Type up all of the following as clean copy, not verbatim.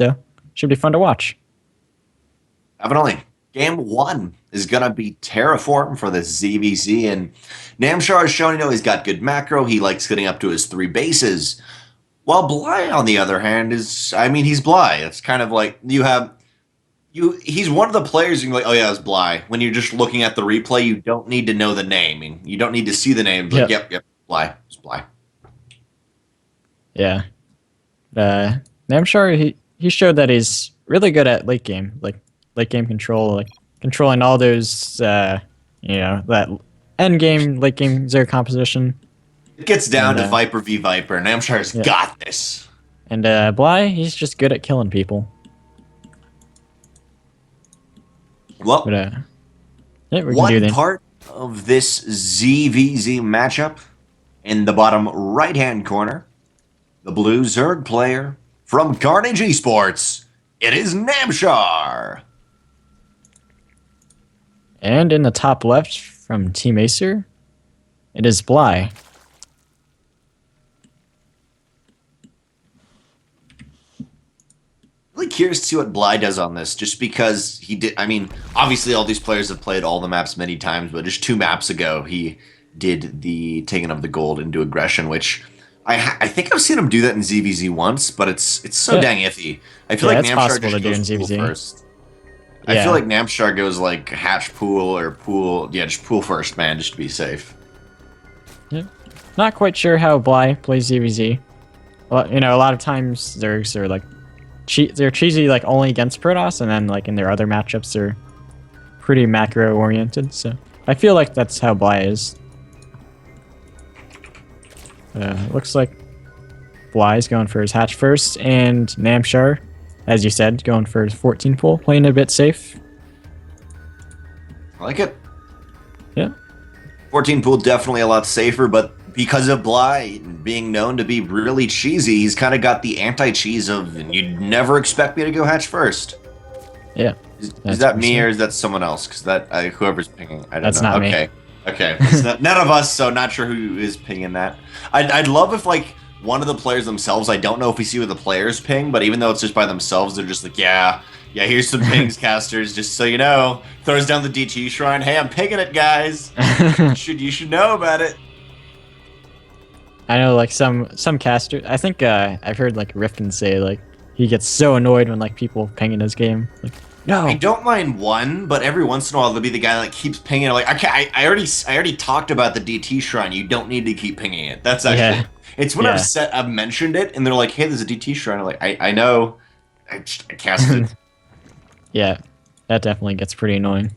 So should be fun to watch. Definitely. Game one is going to be Terraform for the ZVZ, and Namshar has shown, he's got good macro. He likes getting up to his 3 bases. While Bly, on the other hand, he's Bly. It's kind of like he's one of the players you can be like, oh yeah, it's Bly. When you're just looking at the replay, you don't need to know the name. And you don't need to see the name. Like, Yep. yep, Bly. It's Bly. Yeah. Namshar, he showed that he's really good at late game, like late game control, like controlling all those, that end game, late game zero composition. It gets down And to Viper v Viper, and Namshar's yeah. got this. And Bly, he's just good at killing people. Well, But yeah, we can do one that. part of this ZVZ matchup in the bottom right-hand corner, the blue Zerg player from Carnage Esports. It is Namshar. And in the top left from Team Acer, it is Bly. Really curious to see what Bly does on this, just because he did. I mean, obviously, all these players have played all the maps many times, but just 2 maps ago, he did the taking of the gold into aggression, which I think I've seen him do that in ZVZ once, but it's so Yeah. dang iffy. I feel like it's Namshar possible just to do in goes pool ZVZ. first. I Yeah. feel like Namshar goes like hatch pool or pool. Yeah, just pool first, man, just to be safe. Yeah. Not quite sure how Bly plays ZVZ. Well, a lot of times Zergs are like they're cheesy like only against Protoss, and then like in their other matchups they're pretty macro oriented. So I feel like that's how Bly is. Looks like Bly's going for his hatch first, and Namshar, as you said, going for his 14 pull, playing a bit safe. I like it. Yeah. 14 pool definitely a lot safer, but because of Bly being known to be really cheesy, he's kind of got the anti-cheese of you'd never expect me to go hatch first. Yeah. Is that me or is that someone else? Because whoever's pinging, I don't That's know. not Okay, okay, it's none of us, so not sure who is pinging that. I'd love if like one of the players themselves. I don't know if we see what the players ping, but even though it's just by themselves, they're just like, yeah, here's some pings, casters, just so you know. Throws down the DT shrine. Hey, I'm pinging it, guys. You should know about it. I know, like some casters. I think I've heard like Rifkin say like he gets so annoyed when like people pinging his game. Like, no. I don't mind one, but every once in a while there'll be the guy that like, keeps pinging it. Like, I already talked about the DT shrine. You don't need to keep pinging it. That's actually it's when I've mentioned it and they're like, hey, there's a DT shrine. I'm like, I know, I cast it. Yeah, that definitely gets pretty annoying.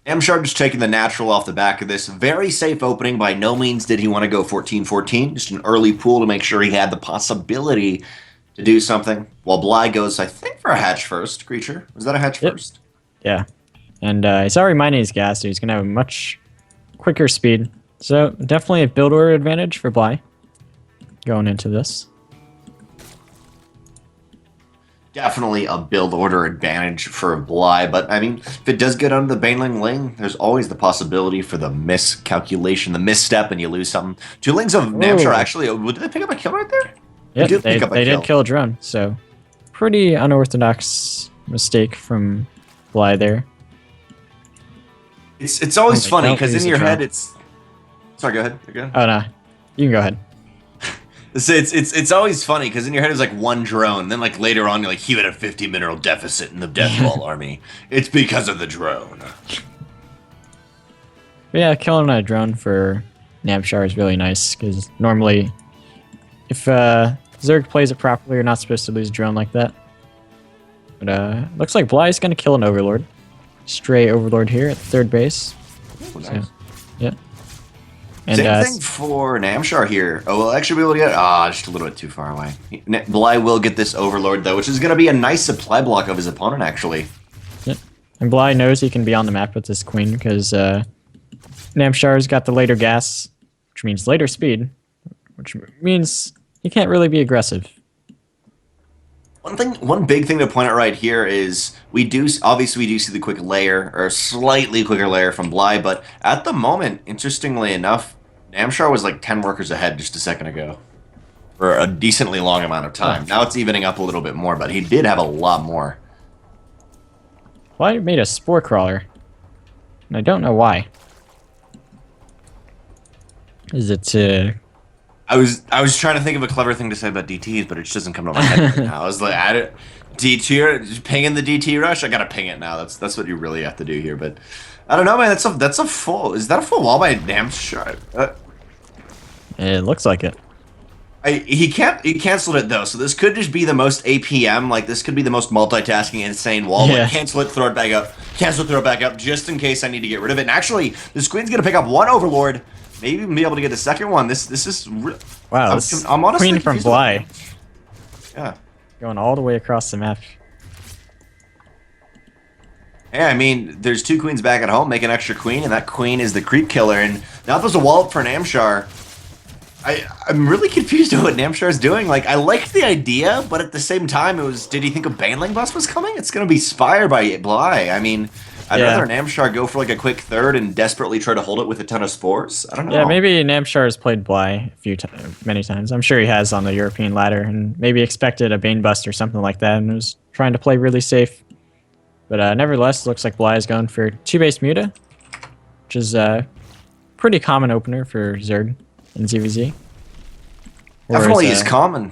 Namshar just taking the natural off the back of this. Very safe opening. By no means did he want to go 14-14. Just an early pool to make sure he had the possibility to do something. While Bly goes, I think, for a hatch first. Creature. Was that a hatch first? Yeah. And he's already mining his gas, so he's going to have a much quicker speed. So definitely a build order advantage for Bly going into this. Definitely a build order advantage for Bly, but I mean, if it does get under the Baneling Ling, there's always the possibility for the miscalculation, the misstep, and you lose something. 2 Lings of Namshar actually, did they pick up a kill right there? Yeah, they did kill a drone, so pretty unorthodox mistake from Bly there. It's always funny because in your head it's. Sorry, go ahead. Oh no, you can go ahead. It's always funny because in your head it's like one drone, then like later on you're like he had a 50 mineral deficit in the Deathball army. It's because of the drone. But yeah, killing a drone for Namshar is really nice because normally, if Zerg plays it properly, you're not supposed to lose a drone like that. But looks like Bly's gonna kill an Overlord. Stray Overlord here at third base. Oh, nice. So, yeah. And, same thing for Namshar here. Oh, we'll actually be able to get just a little bit too far away. Bly will get this Overlord though, which is going to be a nice supply block of his opponent actually. Yeah. And Bly knows he can be on the map with this queen because Namshar's got the later gas, which means later speed, which means he can't really be aggressive. One big thing to point out right here is we do see the quick layer or slightly quicker layer from Bly, but at the moment, interestingly enough, Namshar was like 10 workers ahead just a second ago. for a decently long amount of time. Now it's evening up a little bit more, but he did have a lot more. Well, I made a spore crawler, and I don't know why. Is it I was trying to think of a clever thing to say about DTs, it just doesn't come to my head right now. I was like, add it, DT, pinging the DT rush. I gotta ping it now. That's what you really have to do here. But I don't know, man. That's a full. Is that a full wall by Namshar? It looks like it. He canceled it though, so this could just be the most APM. Like this could be the most multitasking insane wall. Yeah. Like, cancel it, throw it back up. Cancel it, throw it back up, just in case I need to get rid of it. And actually, this queen's gonna pick up one overlord. Maybe even be able to get a second one. This is wow. I'm honestly queen from Bly. Yeah, going all the way across the map. Yeah, I mean, there's two queens back at home. Make an extra queen, and that queen is the creep killer. And now there's a wallop for Namshar. I'm really confused at what Namshar's doing. Like, I liked the idea, but at the same time, did he think a Banling bus was coming? It's gonna be Spire by Bly. I mean, I'd rather Namshar go for like a quick third and desperately try to hold it with a ton of spores. I don't know. Yeah, maybe Namshar has played Bly many times. I'm sure he has on the European ladder, and maybe expected a Bane bust or something like that, and was trying to play really safe. But nevertheless, looks like Bly is going for 2-base Muta, which is a pretty common opener for Zerg in ZVZ. Definitely is common.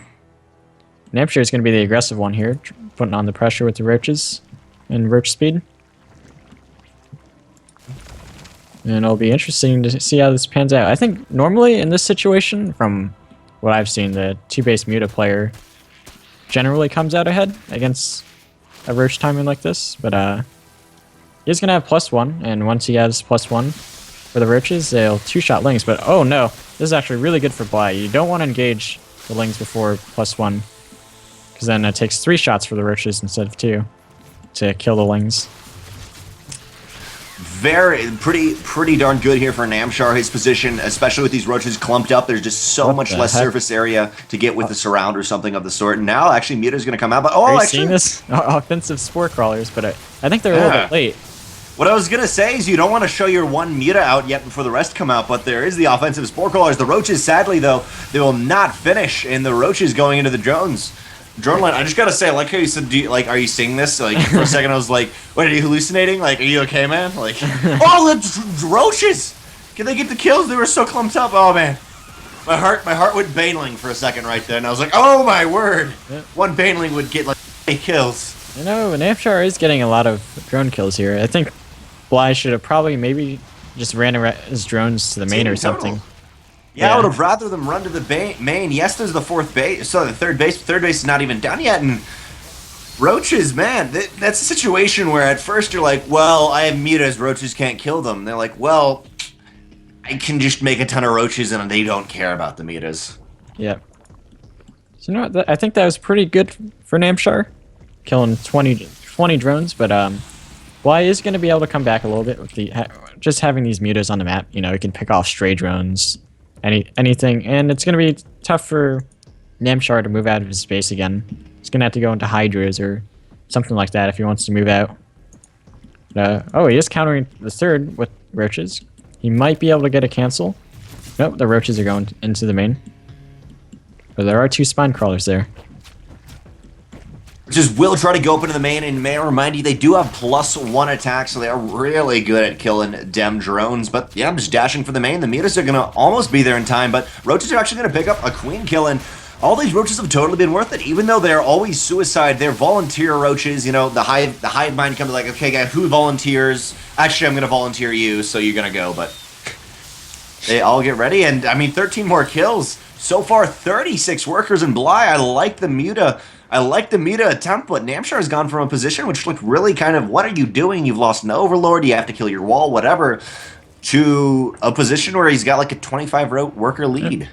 Namshar is going to be the aggressive one here, putting on the pressure with the roaches and roach speed. And it'll be interesting to see how this pans out. I think normally in this situation, from what I've seen, the 2-base Muta player generally comes out ahead against a roach timing like this. But he's going to have +1, and once he has +1 for the roaches, they'll 2-shot lings. But oh no, this is actually really good for Bly. You don't want to engage the lings before +1, because then it takes 3 shots for the roaches instead of 2 to kill the lings. Pretty darn good here for Namshar. His position, especially with these roaches clumped up, there's just so much less surface area to get with the surround or something of the sort. And now, actually, Muta's going to come out. But are you seeing this? Offensive spore crawlers, but I think they're a little bit late. What I was going to say is you don't want to show your one Muta out yet before the rest come out, but there is the offensive spore crawlers. The roaches, sadly, though, they will not finish, and the roaches going into the drones. Drone line, I just gotta say, I like how you said, are you seeing this? Like, for a second I was like, wait, are you hallucinating? Like, are you okay, man? Like, oh, the roaches! Can they get the kills? They were so clumped up. Oh, man. My heart went Baneling for a second right there, and I was like, oh, my word. Yep. One Baneling would get, like, 8 kills. You know, Namshar is getting a lot of drone kills here. I think Bly should have probably maybe just ran his drones to the main or something. Yeah, I would have rather them run to the main. Yes, there's the fourth base. So the third base. Third base is not even done yet. And roaches, man, that's a situation where at first you're like, well, I have mutas. Roaches can't kill them. They're like, well, I can just make a ton of roaches and they don't care about the mutas. Yep. So, you know what? I think that was pretty good for Namshar, killing 20 drones. But Bly is going to be able to come back a little bit with just having these mutas on the map. You know, he can pick off stray drones. Anything, and it's going to be tough for Namshar to move out of his space again. He's going to have to go into Hydras or something like that if he wants to move out. Oh, he is countering the third with roaches. He might be able to get a cancel. Nope, the roaches are going into the main. But there are 2 spine crawlers there. Just will try to go up into the main, and may I remind you, they do have +1 attack, so they are really good at killing dem drones. But yeah, I'm just dashing for the main. The mutas are going to almost be there in time, but roaches are actually going to pick up a queen kill, and all these roaches have totally been worth it. Even though they're always suicide, they're volunteer roaches. You know, the hive mind comes like, okay, guy, who volunteers? Actually, I'm going to volunteer you, so you're going to go, but they all get ready, and I mean, 13 more kills. So far, 36 workers in Bly. I like the Muta. I like the Muta attempt, but Namshar has gone from a position which looked really kind of, what are you doing? You've lost an Overlord, you have to kill your wall, whatever, to a position where he's got like a 25 worker lead.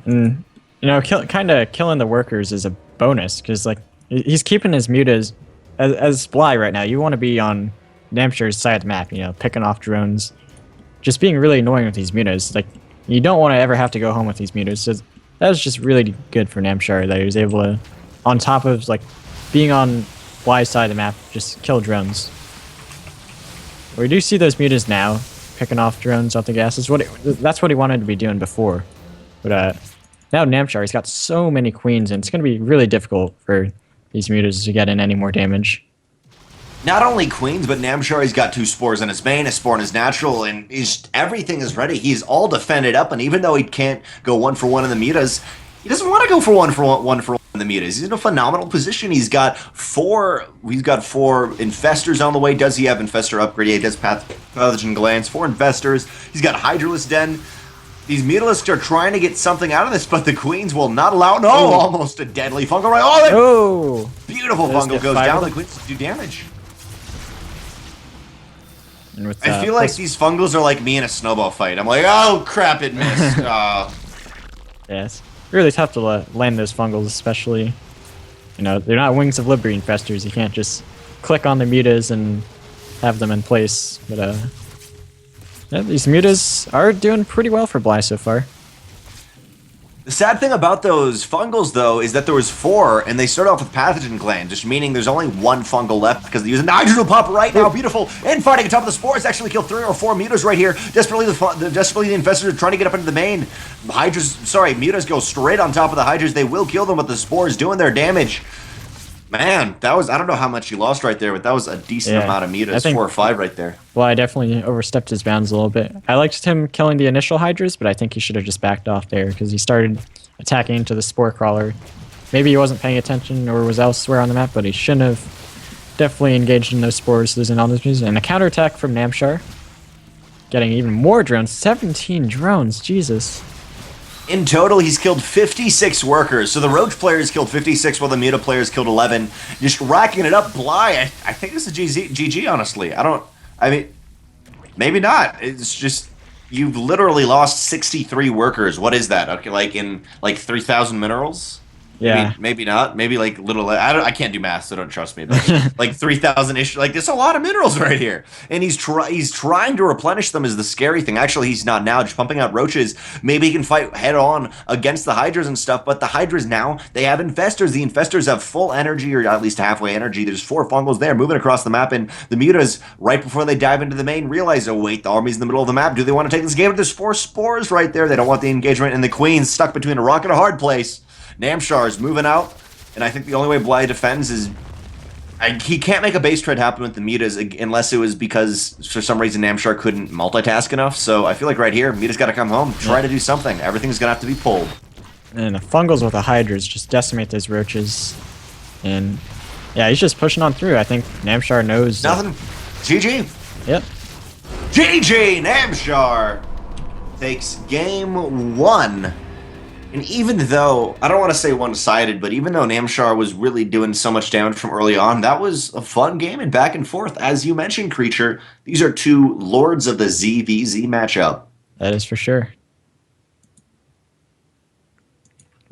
And, you know, kind of killing the workers is a bonus, because like he's keeping his mutas as Bly right now. You want to be on Namshar's side of the map, you know, picking off drones, just being really annoying with these mutas. Like, you don't want to ever have to go home with these mutas. So that was just really good for Namshar that he was able to, on top of like being on Bly's side of the map, just kill drones. We do see those mutas now, picking off drones off the gas. That's what he wanted to be doing before. But Now Namshar, he's got so many queens, and it's going to be really difficult for these mutas to get in any more damage. Not only queens, but Namshar, got 2 spores in his main, a spore in his natural, and everything is ready. He's all defended up, and even though he can't go 1-for-1 in the mutas, he doesn't want to go for 1-for-1 in the mutas. He's in a phenomenal position. He's got 4 infestors on the way. Does he have infestor upgrade? Yeah, he does pathogen glands, 4 infestors. He's got Hydralisk Den. These mutalisks are trying to get something out of this, but the queens will not allow. No, almost a deadly fungal, right? Oh, beautiful fungal goes down. The queens do damage. And with, I feel like these fungals are like me in a snowball fight. I'm like, oh crap, it missed. Yes, really tough to land those fungals, especially. You know, they're not Wings of Liberty infestors. You can't just click on the mutas and have them in place. But yeah, these mutas are doing pretty well for Bly so far. The sad thing about those fungals, though, is that there was 4, and they start off with pathogen gland, just meaning there's only 1 fungal left because they're using the hydrogen pop right now. Beautiful infighting on top of the spores. Actually killed 3 or 4 mutas right here. Desperately, the infestors are trying to get up into the main. Mutas go straight on top of the hydras. They will kill them, but the spores doing their damage. Man, that was, I don't know how much he lost right there, but that was a decent amount of mutas, 4 or 5 right there. Well, I definitely overstepped his bounds a little bit. I liked him killing the initial hydras, but I think he should have just backed off there because he started attacking into the spore crawler. Maybe he wasn't paying attention or was elsewhere on the map, but he shouldn't have definitely engaged in those spores, losing all those moves. And a counterattack from Namshar. Getting even more drones. 17 drones, Jesus. In total, he's killed 56 workers. So the Roach players killed 56, while the Muta players killed 11. Just racking it up. Bly, I think this is GG, honestly. I mean, maybe not. It's just, you've literally lost 63 workers. What is that? Okay, like in, 3,000 minerals? Yeah. Maybe not. Maybe like little. I can't do math, so don't trust me. But like 3,000-ish. Like there's a lot of minerals right here, and he's trying to replenish them. Is the scary thing. Actually, he's not now. Just pumping out roaches. Maybe he can fight head on against the hydras and stuff. But the hydras now they have infestors. The infestors have full energy, or at least halfway energy. There's 4 fungals there moving across the map, and the mutas right before they dive into the main realize, oh wait, the army's in the middle of the map. Do they want to take this game? There's 4 spores right there. They don't want the engagement, and the queen's stuck between a rock and a hard place. Namshar is moving out, and I think the only way Bly defends is... he can't make a base trade happen with the mutas unless it was because, for some reason, Namshar couldn't multitask enough. So I feel like right here, mutas got to come home, try to do something. Everything's going to have to be pulled. And the fungals with the hydras just decimate those roaches. And yeah, he's just pushing on through. I think Namshar knows... Nothing. GG. Yep. GG! Namshar takes game 1. And even though, I don't want to say one-sided, but even though Namshar was really doing so much damage from early on, that was a fun game and back and forth. As you mentioned, Creature, these are 2 lords of the ZVZ matchup. That is for sure.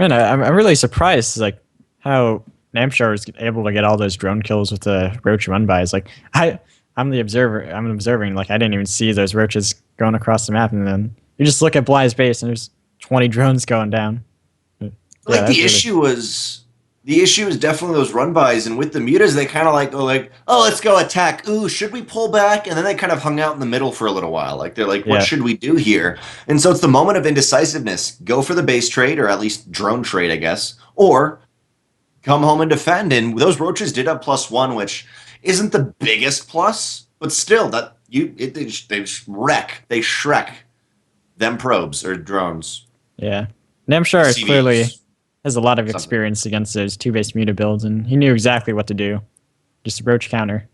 Man, I'm really surprised, like, how Namshar was able to get all those drone kills with the roach run-bys. Like, I'm the observer. I'm observing. Like, I didn't even see those roaches going across the map, and then you just look at Bly's base, and there's 20 drones going down. Like the issue is definitely those run-bys, and with the mutas, they kind of go like, oh, let's go attack. Ooh, should we pull back? And then they kind of hung out in the middle for a little while. Like they're like, what should we do here? And so it's the moment of indecisiveness. Go for the base trade, or at least drone trade, I guess, or come home and defend. And those roaches did have +1, which isn't the biggest plus, but still, they Shrek them probes or drones. Yeah. Namshar clearly has a lot of experience against those 2-base muta builds, and he knew exactly what to do. Just roach counter.